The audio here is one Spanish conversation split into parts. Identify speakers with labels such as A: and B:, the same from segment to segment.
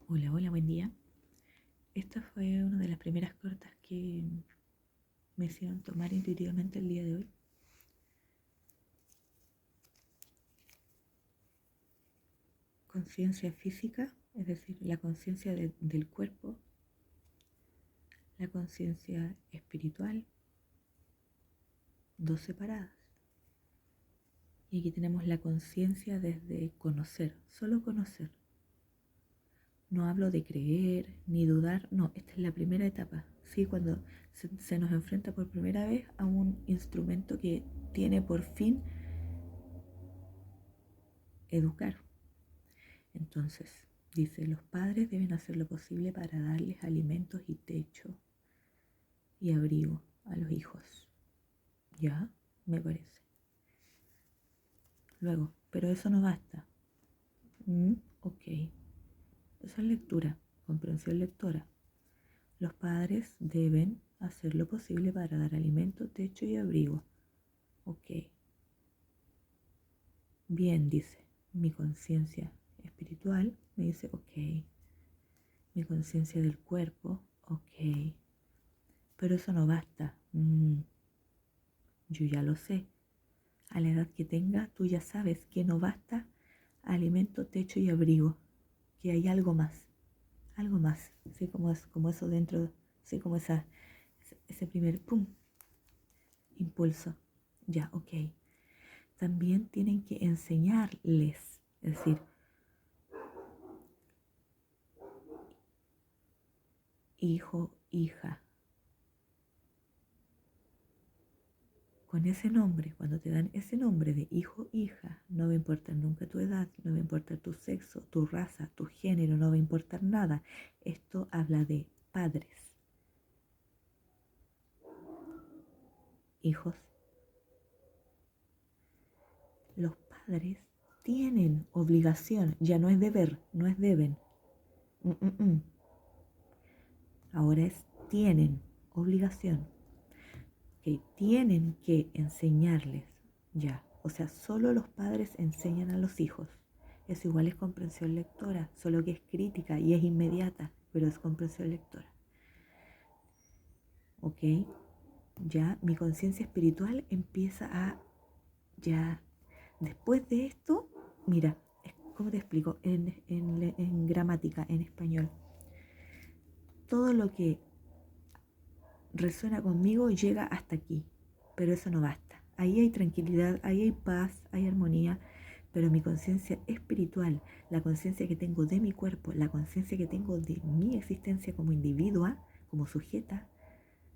A: Hola, hola, buen día. Esta fue una de las primeras cartas que me hicieron tomar intuitivamente el día de hoy. Conciencia física, es decir, la conciencia del cuerpo, la conciencia espiritual, dos separadas. Y aquí tenemos la conciencia desde conocer, solo conocer. No hablo de creer ni dudar, no, esta es la primera etapa. Sí, cuando se nos enfrenta por primera vez a un instrumento que tiene por fin educar. Entonces, dice, los padres deben hacer lo posible para darles alimentos y techo y abrigo a los hijos. ¿Ya? Me parece. Luego, pero eso no basta. Ok. Esa es lectura, comprensión lectora. Los padres deben hacer lo posible para dar alimento, techo y abrigo. Ok. Bien, dice. Mi conciencia espiritual me dice, ok. Mi conciencia del cuerpo, ok. Pero eso no basta. Yo ya lo sé. A la edad que tenga, tú ya sabes que no basta alimento, techo y abrigo. Que hay algo más. Algo más. ¿Sí? Como eso dentro. ¿Sí? Como ese primer pum. Impulso. Ya, ok. También tienen que enseñarles. Es decir, hijo, hija. Con ese nombre, cuando te dan ese nombre de hijo, hija, no va a importar nunca tu edad, no va a importar tu sexo, tu raza, tu género, no va a importar nada. Esto habla de padres, hijos. Los padres tienen obligación, ya no es deber, no es deben. Ahora es tienen obligación, que tienen que enseñarles, ya. O sea, solo los padres enseñan a los hijos. Eso igual es comprensión lectora, solo que es crítica y es inmediata, pero es comprensión lectora. ¿Ok? Ya mi conciencia espiritual empieza a, ya, después de esto, mira, ¿cómo te explico? En gramática, en español. Todo lo que resuena conmigo llega hasta aquí, pero eso no basta. Ahí hay tranquilidad, ahí hay paz, hay armonía, pero mi conciencia espiritual, la conciencia que tengo de mi cuerpo, la conciencia que tengo de mi existencia como individua, como sujeta,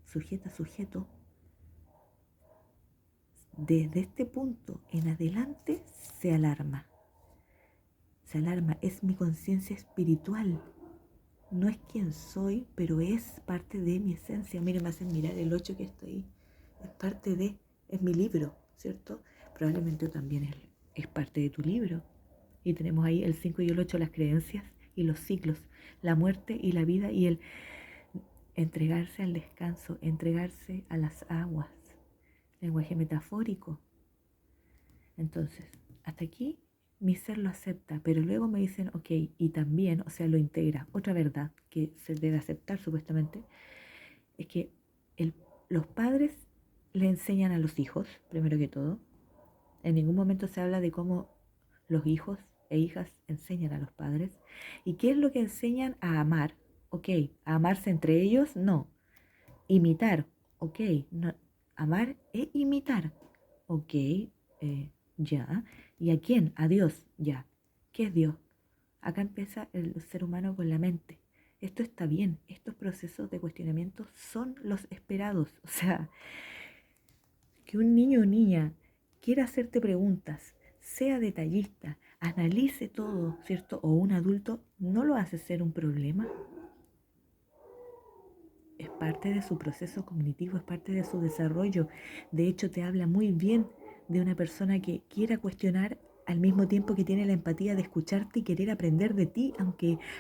A: sujeto, desde este punto en adelante se alarma. Se alarma, es mi conciencia espiritual. No es quien soy, pero es parte de mi esencia. Miren, me hacen mirar el 8 que estoy. Es parte de, es mi libro, ¿cierto? Probablemente también es parte de tu libro. Y tenemos ahí el 5 y el 8, las creencias y los ciclos, la muerte y la vida y el entregarse al descanso, entregarse a las aguas. Lenguaje metafórico. Entonces, hasta aquí mi ser lo acepta, pero luego me dicen, ok, y también, o sea, lo integra. Otra verdad que se debe aceptar supuestamente es que los padres le enseñan a los hijos, primero que todo. En ningún momento se habla de cómo los hijos e hijas enseñan a los padres. ¿Y qué es lo que enseñan a amar? Ok, a amarse entre ellos, no. Imitar, ok, no. Amar e imitar, ok, ya. ¿Y a quién? A Dios, ya. ¿Qué es Dios? Acá empieza el ser humano con la mente. Esto está bien, estos procesos de cuestionamiento son los esperados. O sea, que un niño o niña quiera hacerte preguntas, sea detallista, analice todo, ¿cierto? O un adulto, no lo hace ser un problema. Es parte de su proceso cognitivo, es parte de su desarrollo. De hecho, te habla muy bien de una persona que quiera cuestionar al mismo tiempo que tiene la empatía de escucharte y querer aprender de ti,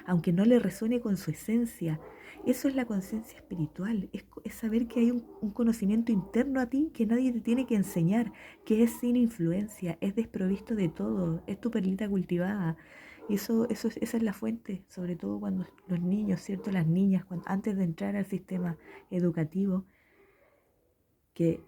A: aunque no le resuene con su esencia. Eso es la conciencia espiritual, es saber que hay un conocimiento interno a ti que nadie te tiene que enseñar, que es sin influencia, es desprovisto de todo, es tu perlita cultivada. Y esa es la fuente, sobre todo cuando los niños, ¿cierto? Las niñas, antes de entrar al sistema educativo, que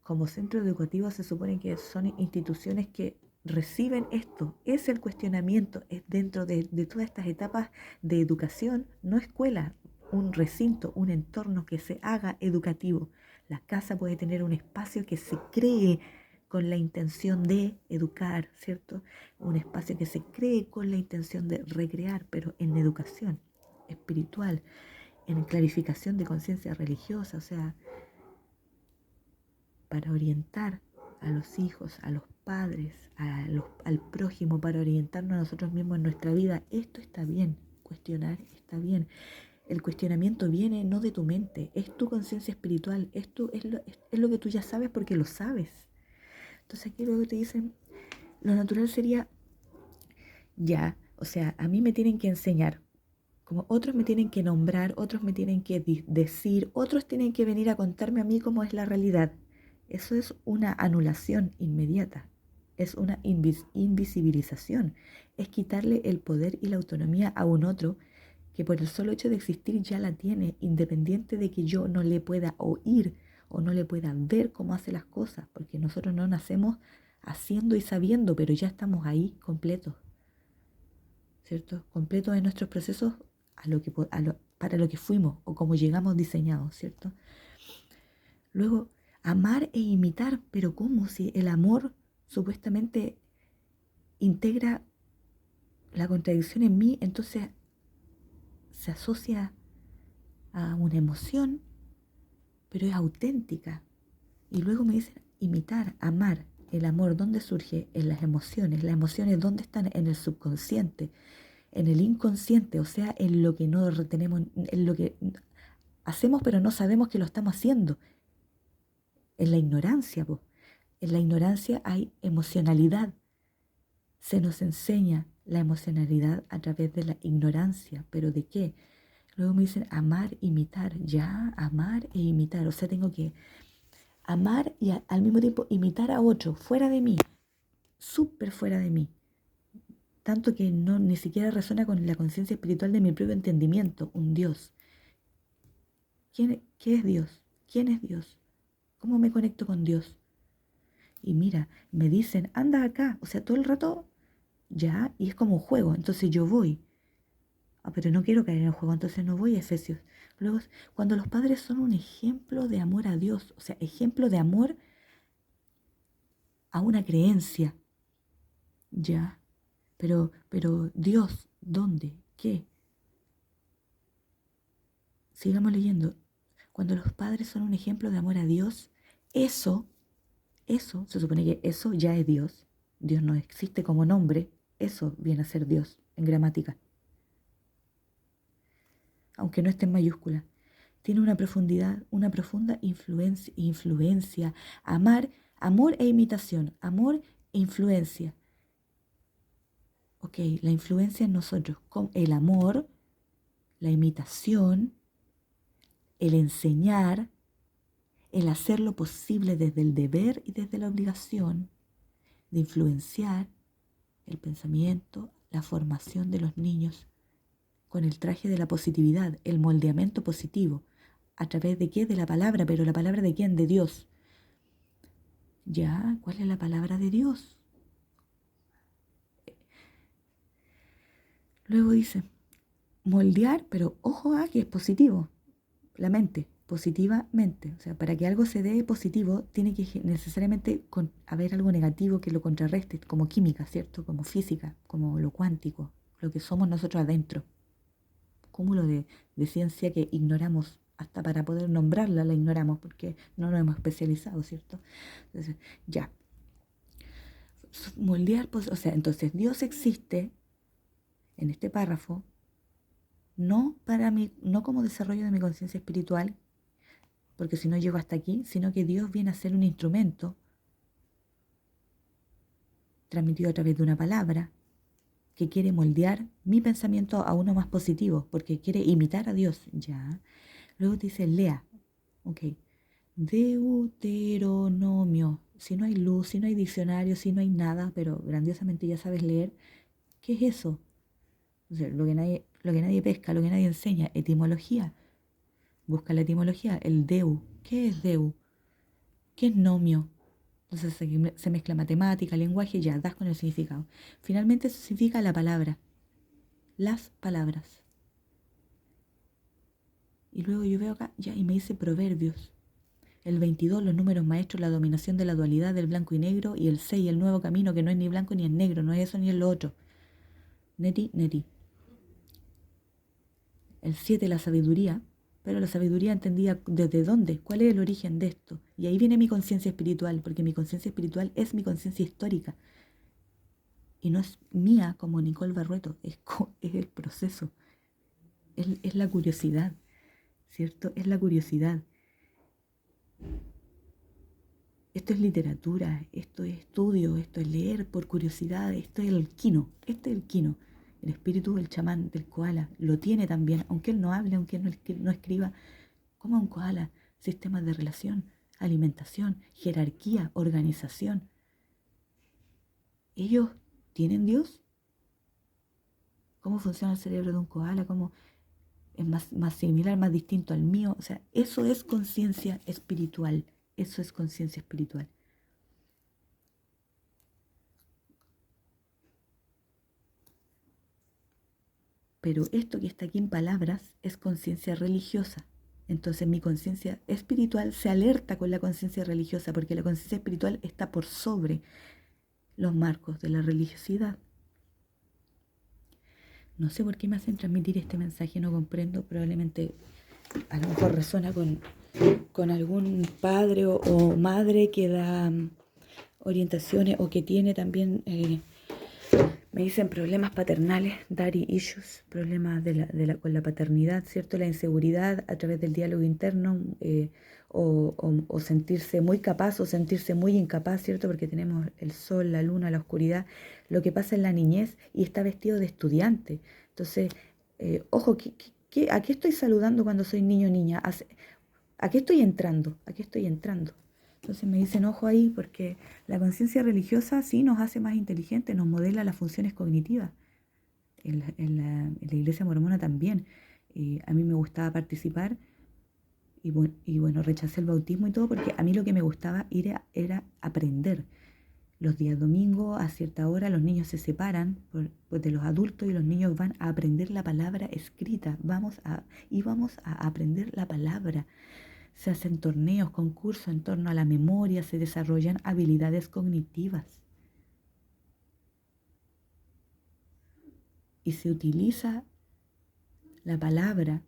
A: como centro educativo se supone que son instituciones que reciben esto, es el cuestionamiento, es dentro de todas estas etapas de educación, no escuela, un recinto, un entorno que se haga educativo. La casa puede tener un espacio que se cree con la intención de educar, ¿cierto? Un espacio que se cree con la intención de recrear, pero en educación espiritual, en clarificación de conciencia religiosa, o sea, para orientar a los hijos, a los padres, al prójimo, para orientarnos a nosotros mismos en nuestra vida. Esto está bien, cuestionar está bien. El cuestionamiento viene no de tu mente, es tu conciencia espiritual, esto es lo que tú ya sabes porque lo sabes. Entonces aquí luego te dicen, lo natural sería, ya, o sea, a mí me tienen que enseñar, como otros me tienen que nombrar, otros me tienen que decir, otros tienen que venir a contarme a mí cómo es la realidad. Eso es una anulación inmediata, es una invisibilización, es quitarle el poder y la autonomía a un otro que por el solo hecho de existir ya la tiene, independiente de que yo no le pueda oír o no le pueda ver cómo hace las cosas, porque nosotros no nacemos haciendo y sabiendo, pero ya estamos ahí completos, ¿cierto? Completos en nuestros procesos para lo que fuimos o como llegamos diseñados, ¿cierto? Luego, amar e imitar, pero ¿cómo? Si el amor supuestamente integra la contradicción en mí, entonces se asocia a una emoción, pero es auténtica. Y luego me dicen imitar, amar. El amor, ¿dónde surge? En las emociones. Las emociones, ¿dónde están? En el subconsciente, en el inconsciente, o sea, en lo que no retenemos, en lo que hacemos pero no sabemos que lo estamos haciendo. En la ignorancia, po. En la ignorancia hay emocionalidad. Se nos enseña la emocionalidad a través de la ignorancia. ¿Pero de qué? Luego me dicen amar, imitar. Ya, amar e imitar. O sea, tengo que amar y al mismo tiempo imitar a otro, fuera de mí, súper fuera de mí. Tanto que no ni siquiera resuena con la conciencia espiritual de mi propio entendimiento, un Dios. ¿Qué es Dios? ¿Quién es Dios? ¿Cómo me conecto con Dios? Y mira, me dicen, anda acá, o sea, todo el rato ya, y es como un juego, entonces yo voy. Ah, pero no quiero caer en el juego, entonces no voy a Efesios. Luego, cuando los padres son un ejemplo de amor a Dios, o sea, ejemplo de amor a una creencia, ya, pero Dios, ¿dónde? ¿Qué? Sigamos leyendo. Cuando los padres son un ejemplo de amor a Dios, eso, se supone que eso ya es Dios. Dios no existe como nombre, eso viene a ser Dios en gramática. Aunque no esté en mayúscula. Tiene una profundidad, una profunda influencia. Amor e imitación, amor e influencia. Ok, la influencia en nosotros, con el amor, la imitación, el enseñar, el hacer lo posible desde el deber y desde la obligación de influenciar el pensamiento, la formación de los niños con el traje de la positividad, el moldeamiento positivo. ¿A través de qué? De la palabra, pero ¿la palabra de quién? De Dios. ¿Ya? ¿Cuál es la palabra de Dios? Luego dice, moldear, pero ojo a que es positivo, la mente, positivamente. O sea, para que algo se dé positivo, tiene que necesariamente haber algo negativo que lo contrarreste, como química, ¿cierto? Como física, como lo cuántico, lo que somos nosotros adentro. Cúmulo de ciencia que ignoramos, hasta para poder nombrarla la ignoramos, porque no nos hemos especializado, ¿cierto? Entonces, ya. Moldear, o sea, entonces Dios existe en este párrafo, no como desarrollo de mi conciencia espiritual, porque si no llego hasta aquí, sino que Dios viene a ser un instrumento transmitido a través de una palabra que quiere moldear mi pensamiento a uno más positivo, porque quiere imitar a Dios. Ya. Luego te dice, lea. Ok. Deuteronomio. Si no hay luz, si no hay diccionario, si no hay nada, pero grandiosamente ya sabes leer, ¿qué es eso? O sea, lo que nadie pesca, lo que nadie enseña, etimología. Busca la etimología, el deu. ¿Qué es deu? ¿Qué es nomio? Entonces se mezcla matemática, lenguaje, ya das con el significado. Finalmente eso significa la palabra, las palabras. Y luego yo veo acá, ya, y me dice proverbios. El 22, los números maestros, la dominación de la dualidad del blanco y negro, y el 6, el nuevo camino, que no es ni blanco ni es negro, no es eso ni es lo otro. Neti, neti. El 7, la sabiduría, pero la sabiduría entendida desde dónde, cuál es el origen de esto. Y ahí viene mi conciencia espiritual, porque mi conciencia espiritual es mi conciencia histórica. Y no es mía como Nicole Barrueto, es el proceso, es la curiosidad, ¿cierto? Es la curiosidad. Esto es literatura, esto es estudio, esto es leer por curiosidad, esto es el kino, este es el kino. El espíritu del chamán, del koala, lo tiene también, aunque él no hable, aunque él no escriba, como un koala, sistemas de relación, alimentación, jerarquía, organización. ¿Ellos tienen Dios? ¿Cómo funciona el cerebro de un koala? ¿Cómo es más similar, más distinto al mío? O sea, eso es conciencia espiritual, eso es conciencia espiritual. Pero esto que está aquí en palabras es conciencia religiosa. Entonces mi conciencia espiritual se alerta con la conciencia religiosa porque la conciencia espiritual está por sobre los marcos de la religiosidad. No sé por qué me hacen transmitir este mensaje, no comprendo, probablemente a lo mejor resuena con algún padre o madre que da orientaciones o que tiene también, me dicen problemas paternales, daddy issues, problemas con la paternidad, ¿cierto? La inseguridad a través del diálogo interno o sentirse muy capaz o sentirse muy incapaz, ¿cierto? Porque tenemos el sol, la luna, la oscuridad, lo que pasa en la niñez y está vestido de estudiante. Entonces, ojo, ¿a qué estoy saludando cuando soy niño o niña? ¿A qué estoy entrando? ¿A qué estoy entrando? Entonces me dicen, ojo ahí, porque la conciencia religiosa sí nos hace más inteligentes, nos modela las funciones cognitivas. En la iglesia mormona también. A mí me gustaba participar y bueno, rechacé el bautismo y todo porque a mí lo que me gustaba era aprender. Los días domingos a cierta hora los niños se separan pues, de los adultos y los niños van a aprender la palabra escrita. Vamos a aprender la palabra. Se hacen torneos, concursos en torno a la memoria, se desarrollan habilidades cognitivas y se utiliza la palabra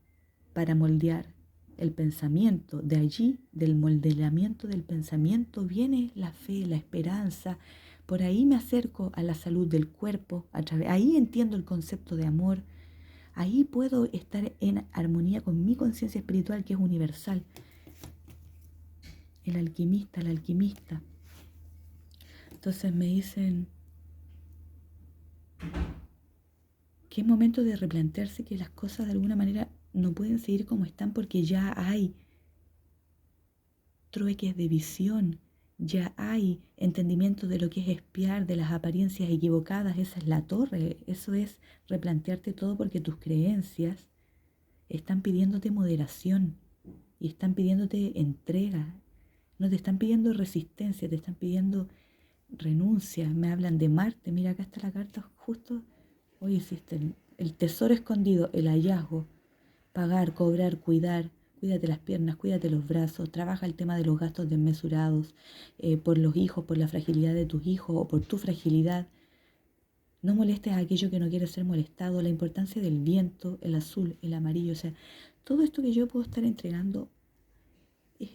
A: para moldear el pensamiento. De allí, del modelamiento del pensamiento, viene la fe, la esperanza. Por ahí me acerco a la salud del cuerpo, ahí entiendo el concepto de amor. Ahí puedo estar en armonía con mi conciencia espiritual que es universal. El alquimista, la alquimista. Entonces me dicen que es momento de replantearse que las cosas de alguna manera no pueden seguir como están porque ya hay trueques de visión, ya hay entendimiento de lo que es espiar, de las apariencias equivocadas. Esa es la torre, eso es replantearte todo porque tus creencias están pidiéndote moderación y están pidiéndote entrega. No te están pidiendo resistencia, te están pidiendo renuncia. Me hablan de Marte, mira acá está la carta justo. Hoy hiciste el tesoro escondido, el hallazgo, pagar, cobrar, cuidar. Cuídate las piernas, cuídate los brazos, trabaja el tema de los gastos desmesurados por los hijos, por la fragilidad de tus hijos o por tu fragilidad. No molestes a aquello que no quiere ser molestado, la importancia del viento, el azul, el amarillo. O sea, todo esto que yo puedo estar entregando es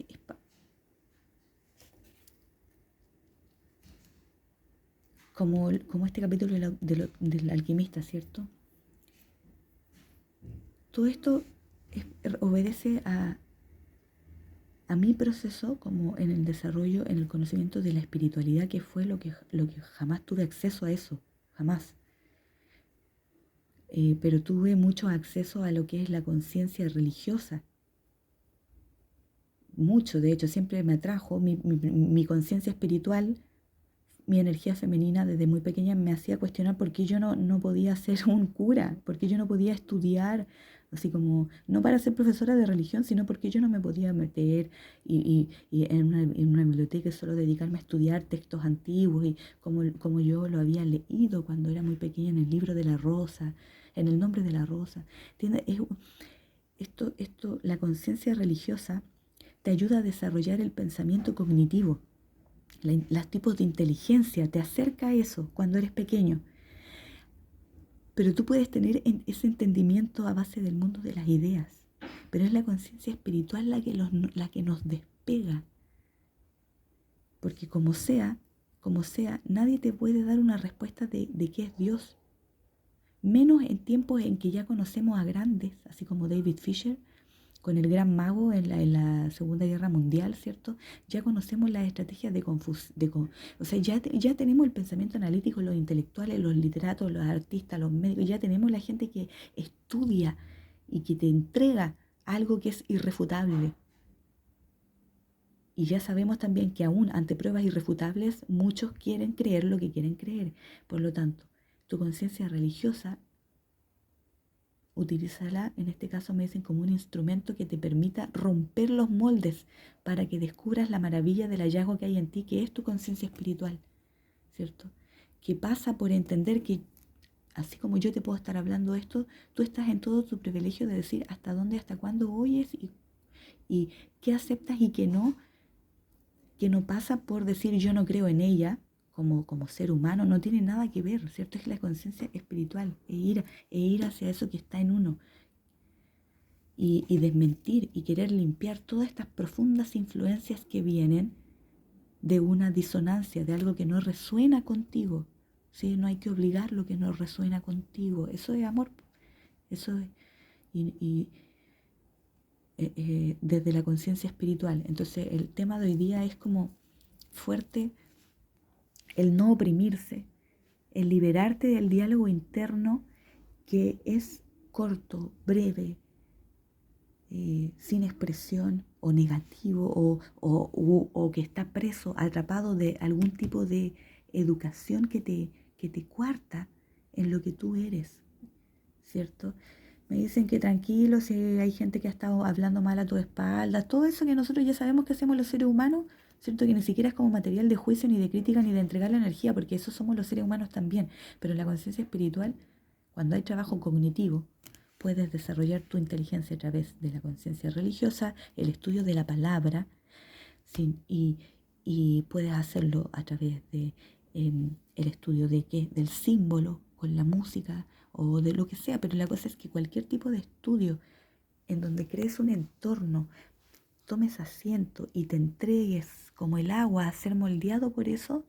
A: como este capítulo del alquimista, ¿cierto? Todo esto obedece a mi proceso como en el desarrollo, en el conocimiento de la espiritualidad, que fue lo que jamás tuve acceso a eso, jamás. Pero tuve mucho acceso a lo que es la conciencia religiosa, mucho, de hecho, siempre me atrajo mi conciencia espiritual, mi energía femenina desde muy pequeña me hacía cuestionar por qué yo no podía ser un cura, por qué yo no podía estudiar, así como, no para ser profesora de religión, sino porque yo no me podía meter y en una biblioteca y solo dedicarme a estudiar textos antiguos y como yo lo había leído cuando era muy pequeña en el libro de la rosa, en el nombre de la rosa. ¿Entiendes? La conciencia religiosa te ayuda a desarrollar el pensamiento cognitivo. Los tipos de inteligencia te acerca a eso cuando eres pequeño. Pero tú puedes tener ese entendimiento a base del mundo de las ideas. Pero es la conciencia espiritual la que nos despega. Porque como sea, nadie te puede dar una respuesta de qué es Dios. Menos en tiempos en que ya conocemos a grandes, así como David Fisher, con el gran mago en la Segunda Guerra Mundial, ¿cierto? Ya conocemos las estrategias o sea, ya tenemos el pensamiento analítico, los intelectuales, los literatos, los artistas, los médicos, ya tenemos la gente que estudia y que te entrega algo que es irrefutable. Y ya sabemos también que aún ante pruebas irrefutables, muchos quieren creer lo que quieren creer. Por lo tanto, tu conciencia religiosa, utilízala, en este caso me dicen, como un instrumento que te permita romper los moldes para que descubras la maravilla del hallazgo que hay en ti, que es tu conciencia espiritual, ¿cierto? Que pasa por entender que, así como yo te puedo estar hablando esto, tú estás en todo tu privilegio de decir hasta dónde, hasta cuándo oyes y qué aceptas y qué no, que no pasa por decir yo no creo en ella como ser humano, no tiene nada que ver, ¿cierto? Es la conciencia espiritual, ir hacia eso que está en uno. Y desmentir y querer limpiar todas estas profundas influencias que vienen de una disonancia, de algo que no resuena contigo. ¿Sí? No hay que obligar lo que no resuena contigo. Eso es amor. Eso es. Desde la conciencia espiritual. Entonces el tema de hoy día es como fuerte el no oprimirse, el liberarte del diálogo interno que es corto, breve, sin expresión o negativo o que está preso, atrapado de algún tipo de educación que te cuarta en lo que tú eres, ¿cierto? Me dicen que tranquilo, si hay gente que ha estado hablando mal a tu espalda, todo eso que nosotros ya sabemos que hacemos los seres humanos, ¿cierto? Que ni siquiera es como material de juicio, ni de crítica, ni de entregar la energía, porque eso somos los seres humanos también. Pero en la conciencia espiritual, cuando hay trabajo cognitivo, puedes desarrollar tu inteligencia a través de la conciencia religiosa, el estudio de la palabra, ¿sí? Y puedes hacerlo a través de el estudio del símbolo con la música o de lo que sea, pero la cosa es que cualquier tipo de estudio en donde crees un entorno, tomes asiento y te entregues como el agua a ser moldeado por eso,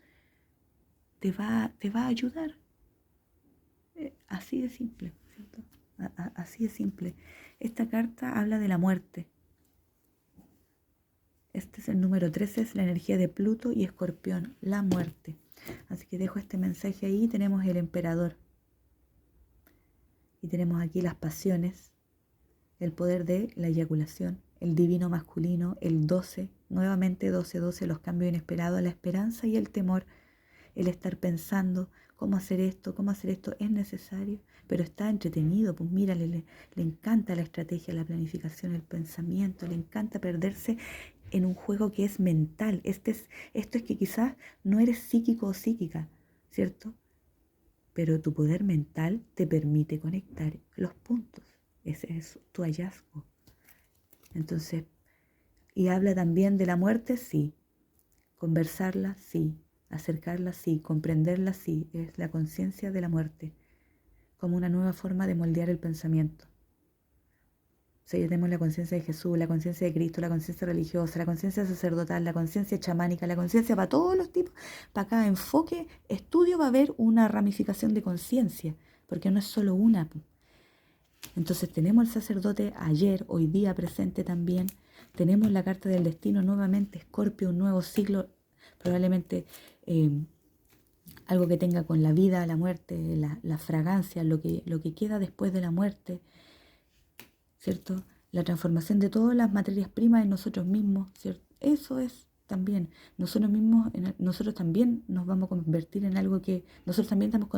A: te va a ayudar. Así de simple, ¿cierto? Así de simple. Esta carta habla de la muerte. Este es el número 13, es la energía de Pluto y Escorpión, la muerte. Así que dejo este mensaje ahí. Tenemos el emperador. Y tenemos aquí las pasiones, el poder de la eyaculación, el divino masculino, el 12, nuevamente 12, los cambios inesperados, la esperanza y el temor, el estar pensando cómo hacer esto, es necesario, pero está entretenido, pues mira, le encanta la estrategia, la planificación, el pensamiento, le encanta perderse en un juego que es mental. Esto es que quizás no eres psíquico o psíquica, ¿cierto? Pero tu poder mental te permite conectar los puntos. Ese es tu hallazgo. Entonces, y habla también de la muerte, sí. Conversarla, sí. Acercarla, sí. Comprenderla, sí. Es la conciencia de la muerte, como una nueva forma de moldear el pensamiento. O sea, ya tenemos la conciencia de Jesús, la conciencia de Cristo, la conciencia religiosa, la conciencia sacerdotal, la conciencia chamánica, la conciencia para todos los tipos. Para cada enfoque, estudio va a haber una ramificación de conciencia, porque no es solo una. Entonces tenemos el sacerdote ayer, hoy día presente también. Tenemos la carta del destino nuevamente, Escorpio, un nuevo ciclo, probablemente algo que tenga con la vida, la muerte, la fragancia, lo que queda después de la muerte, ¿cierto? la transformación de todas las materias primas en nosotros mismos, ¿cierto? Eso es también, nosotros mismos, nosotros también nos vamos a convertir en algo que nosotros también estamos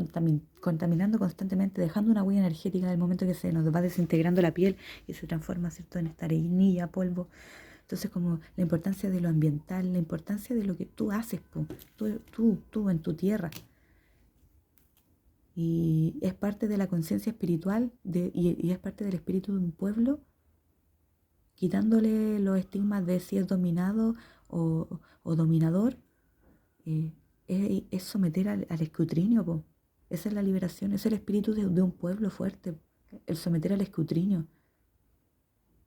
A: contaminando constantemente, dejando una huella energética del momento que se nos va desintegrando la piel y se transforma, ¿cierto?, en esta arenilla, polvo. Entonces, como la importancia de lo ambiental, la importancia de lo que tú haces, tú en tu tierra. Y es parte de la conciencia espiritual y es parte del espíritu de un pueblo, quitándole los estigmas de si es dominado o dominador, es someter al escrutinio, po. Esa es la liberación, es el espíritu de un pueblo fuerte, el someter al escrutinio.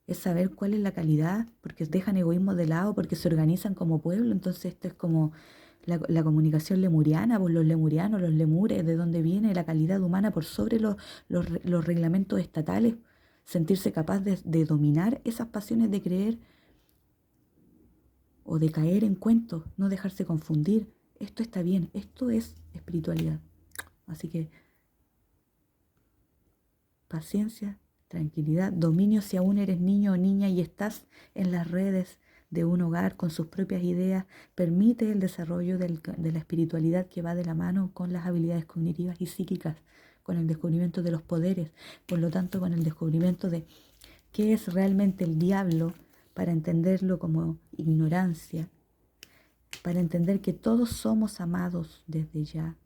A: Es saber cuál es la calidad, porque dejan egoísmo de lado, porque se organizan como pueblo. Entonces esto es como la comunicación lemuriana, pues los lemurianos, los lemures, de dónde viene la calidad humana por sobre los reglamentos estatales, sentirse capaz de dominar esas pasiones de creer o de caer en cuentos, no dejarse confundir. Esto está bien, esto es espiritualidad. Así que paciencia, tranquilidad, dominio si aún eres niño o niña y estás en las redes de un hogar con sus propias ideas, permite el desarrollo de la espiritualidad que va de la mano con las habilidades cognitivas y psíquicas, con el descubrimiento de los poderes, por lo tanto con el descubrimiento de qué es realmente el diablo, para entenderlo como ignorancia, para entender que todos somos amados desde ya,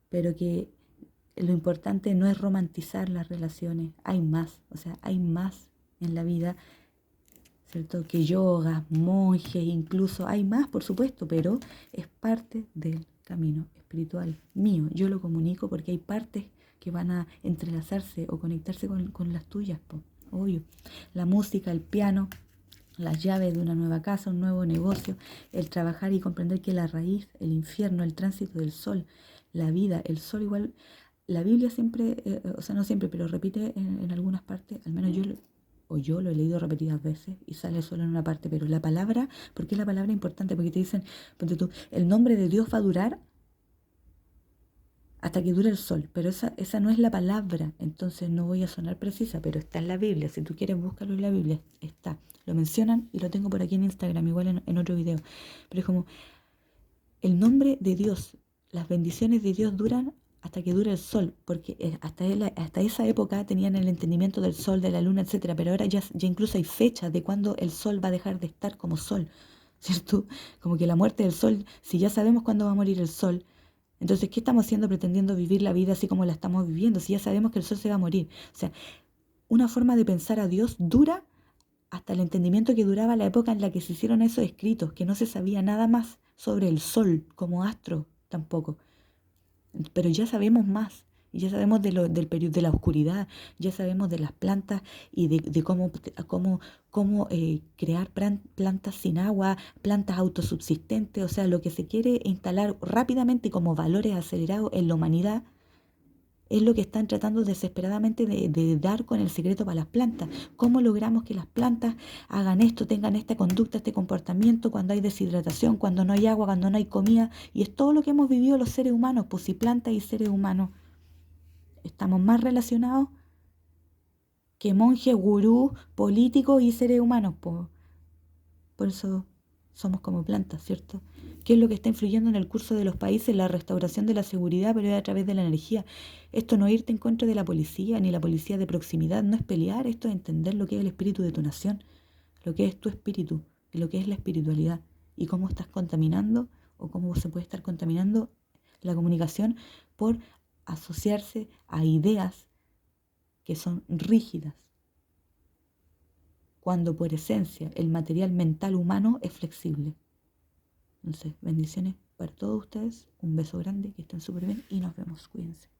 A: pero que lo importante no es romantizar las relaciones, hay más, o sea, hay más en la vida, ¿cierto? Que yoga, monjes, incluso hay más, por supuesto, pero es parte del camino espiritual mío. Yo lo comunico porque hay partes que van a entrelazarse o conectarse con las tuyas, po, obvio. La música, el piano, las llaves de una nueva casa, un nuevo negocio, el trabajar y comprender que la raíz, el infierno, el tránsito del sol, la vida, el sol igual. La Biblia siempre, o sea, no siempre, pero repite en algunas partes, al menos yo lo he leído repetidas veces y sale solo en una parte, pero la palabra, ¿por qué la palabra es importante? Porque te dicen, ponte tú, el nombre de Dios va a durar hasta que dure el sol, pero esa no es la palabra, entonces no voy a sonar precisa, pero está en la Biblia, si tú quieres búscalo en la Biblia, está, lo mencionan y lo tengo por aquí en Instagram, igual en otro video, pero es como, el nombre de Dios, las bendiciones de Dios duran hasta que dure el sol, porque hasta esa época tenían el entendimiento del sol, de la luna, etcétera, pero ahora ya incluso hay fechas de cuándo el sol va a dejar de estar como sol, ¿cierto? Como que la muerte del sol, si ya sabemos cuándo va a morir el sol, entonces, ¿qué estamos haciendo pretendiendo vivir la vida así como la estamos viviendo? Si ya sabemos que el sol se va a morir. O sea, una forma de pensar a Dios dura hasta el entendimiento que duraba la época en la que se hicieron esos escritos, que no se sabía nada más sobre el sol como astro tampoco. Pero ya sabemos más, y ya sabemos del periodo de la oscuridad, ya sabemos de las plantas y de cómo crear plantas sin agua, plantas autosubsistentes, o sea, lo que se quiere instalar rápidamente como valores acelerados en la humanidad es lo que están tratando desesperadamente de dar con el secreto para las plantas. ¿Cómo logramos que las plantas hagan esto, tengan esta conducta, este comportamiento cuando hay deshidratación, cuando no hay agua, cuando no hay comida? Y es todo lo que hemos vivido los seres humanos, pues si plantas y seres humanos estamos más relacionados que monjes, gurús, políticos y seres humanos, pues. Por eso somos como plantas, ¿cierto? ¿Qué es lo que está influyendo en el curso de los países? La restauración de la seguridad, pero es a través de la energía. Esto no es irte en contra de la policía, ni la policía de proximidad, no es pelear, esto es entender lo que es el espíritu de tu nación, lo que es tu espíritu, y lo que es la espiritualidad, y cómo estás contaminando, o cómo se puede estar contaminando la comunicación por asociarse a ideas que son rígidas, cuando por esencia el material mental humano es flexible. Entonces, bendiciones para todos ustedes, un beso grande, que estén súper bien y nos vemos, cuídense.